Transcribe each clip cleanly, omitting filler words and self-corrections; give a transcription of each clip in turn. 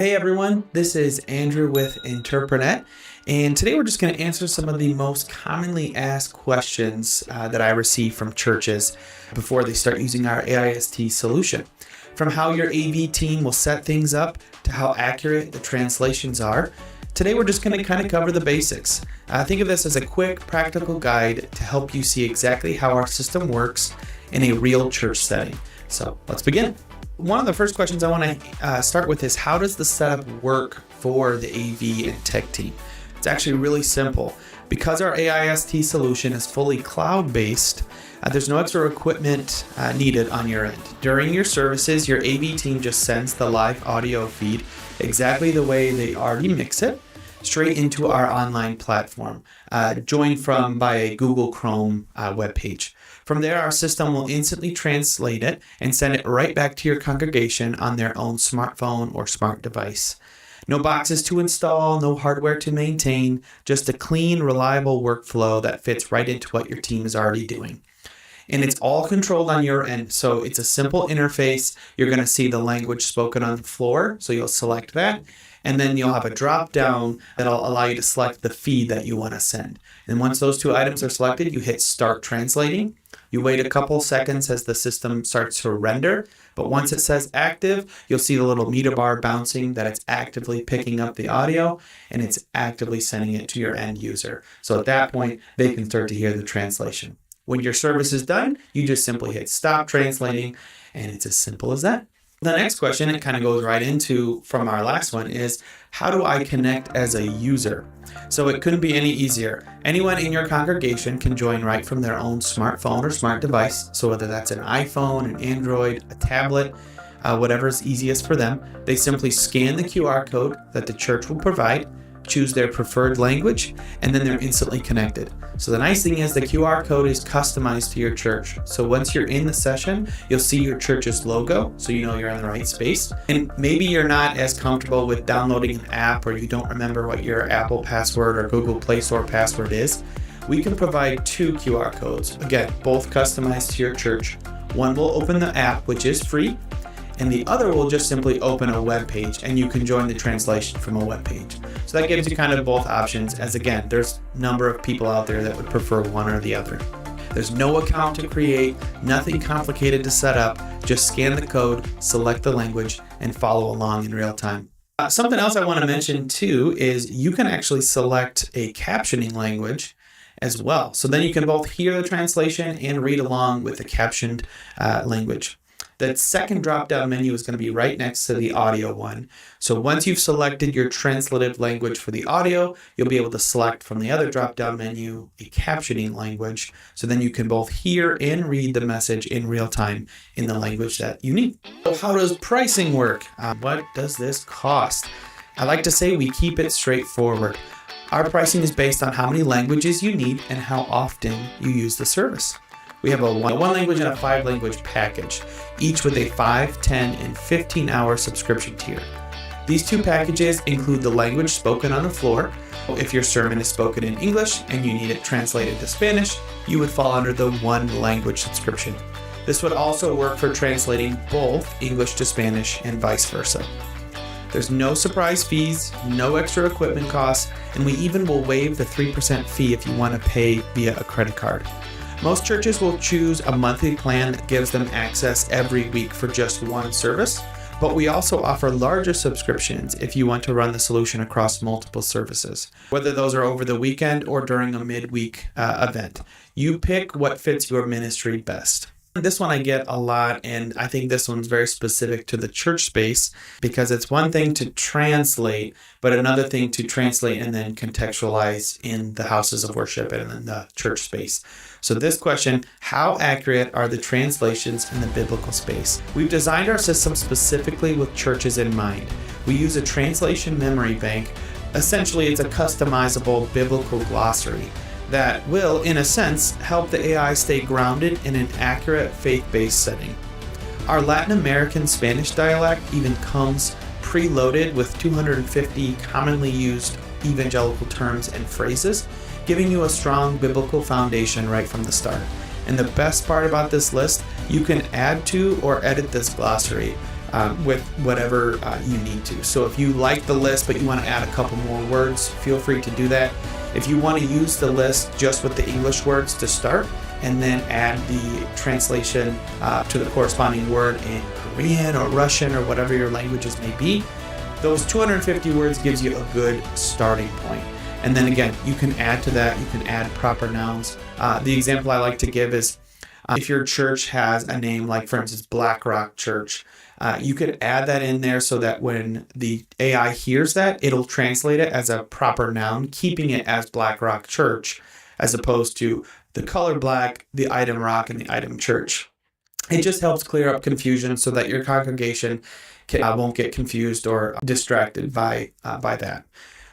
Hey everyone, this is Andrew with Interprenet, and today we're just going to answer some of the most commonly asked questions that I receive from churches before they start using our AIST solution. From how your AV team will set things up to how accurate the translations are, today we're just going to kind of cover the basics. Think of this as a quick, practical guide to help you see exactly how our system works in a real church setting. So let's begin. One of the first questions I want to start with is, how does the setup work for the AV and tech team? It's actually really simple. Because our AIST solution is fully cloud-based, there's no extra equipment needed on your end. During your services, your AV team just sends the live audio feed exactly the way they already mix it straight into our online platform, joined from by a Google Chrome webpage. From there, our system will instantly translate it and send it right back to your congregation on their own smartphone or smart device. No boxes to install, no hardware to maintain, just a clean, reliable workflow that fits right into what your team is already doing. And it's all controlled on your end, so it's a simple interface. You're going to see the language spoken on the floor, so you'll select that. And then you'll have a drop down that'll allow you to select the feed that you want to send. And once those two items are selected, you hit Start Translating. You wait a couple seconds as the system starts to render, but once it says active, you'll see the little meter bar bouncing that it's actively picking up the audio and it's actively sending it to your end user. So at that point, they can start to hear the translation. When your service is done, you just simply hit Stop Translating, and it's as simple as that. The next question, it kind of goes right into from our last one, is how do I connect as a user? So it couldn't be any easier. Anyone in your congregation can join right from their own smartphone or smart device. So whether that's an iPhone, an Android, a tablet, whatever is easiest for them, they simply scan the QR code that the church will provide, choose their preferred language, and then they're instantly connected. So the nice thing is the QR code is customized to your church. So once you're in the session, you'll see your church's logo, so you know you're in the right space. And maybe you're not as comfortable with downloading an app, or you don't remember what your Apple password or Google Play Store password is. We can provide two QR codes, again, both customized to your church. One will open the app, which is free, and the other will just simply open a web page, and you can join the translation from a web page. So that gives you kind of both options, as again, there's a number of people out there that would prefer one or the other. There's no account to create, nothing complicated to set up, just scan the code, select the language, and follow along in real time. Something else I want to mention too is you can actually select a captioning language as well. So then you can both hear the translation and read along with the captioned language. That second drop-down menu is going to be right next to the audio one. So once you've selected your translative language for the audio, you'll be able to select from the other drop-down menu a captioning language. So then you can both hear and read the message in real time in the language that you need. So how does pricing work? What does this cost? I like to say we keep it straightforward. Our pricing is based on how many languages you need and how often you use the service. We have a one language and a 5 language package, each with a 5, 10, and 15-hour subscription tier. These two packages include the language spoken on the floor. If your sermon is spoken in English and you need it translated to Spanish, you would fall under the 1 language subscription. This would also work for translating both English to Spanish and vice versa. There's no surprise fees, no extra equipment costs, and we even will waive the 3% fee if you want to pay via a credit card. Most churches will choose a monthly plan that gives them access every week for just one service, but we also offer larger subscriptions if you want to run the solution across multiple services, whether those are over the weekend or during a midweek event. You pick what fits your ministry best. This one I get a lot, and I think this one's very specific to the church space because it's one thing to translate, but another thing to translate and then contextualize in the houses of worship and in the church space. So this question, how accurate are the translations in the biblical space? We've designed our system specifically with churches in mind. We use a translation memory bank. Essentially, it's a customizable biblical glossary that will, in a sense, help the AI stay grounded in an accurate faith-based setting. Our Latin American Spanish dialect even comes preloaded with 250 commonly used evangelical terms and phrases, giving you a strong biblical foundation right from the start. And the best part about this list, you can add to or edit this glossary. with whatever you need to. So if you like the list but you want to add a couple more words, feel free to do that. If you want to use the list just with the English words to start, and then add the translation to the corresponding word in Korean or Russian or whatever your languages may be, those 250 words gives you a good starting point. And then again, you can add to that, you can add proper nouns. The example I like to give is if your church has a name like, for instance, Black Rock Church, you could add that in there so that when the AI hears that, it'll translate it as a proper noun, keeping it as Black Rock Church, as opposed to the color black, the item rock, and the item church. It just helps clear up confusion so that your congregation won't get confused or distracted by that.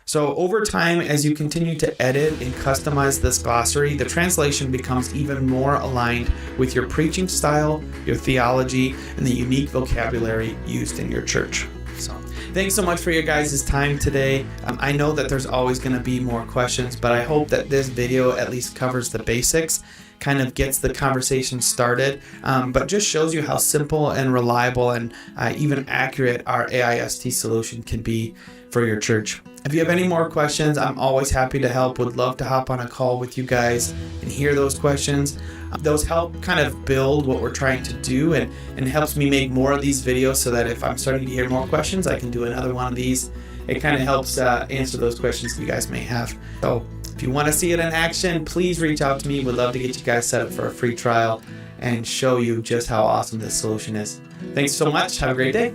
So over time, as you continue to edit and customize this glossary, the translation becomes even more aligned with your preaching style, your theology, and the unique vocabulary used in your church. So thanks so much for your guys' time today. I know that there's always going to be more questions, but I hope that this video at least covers the basics, kind of gets the conversation started, but just shows you how simple and reliable and even accurate our AIST solution can be for your church. If you have any more questions, I'm always happy to help. Would love to hop on a call with you guys and hear those questions. Those help kind of build what we're trying to do and helps me make more of these videos so that if I'm starting to hear more questions, I can do another one of these. It kind of helps answer those questions you guys may have. So if you want to see it in action, please reach out to me. We'd love to get you guys set up for a free trial and show you just how awesome this solution is. Thanks so much. Have a great day.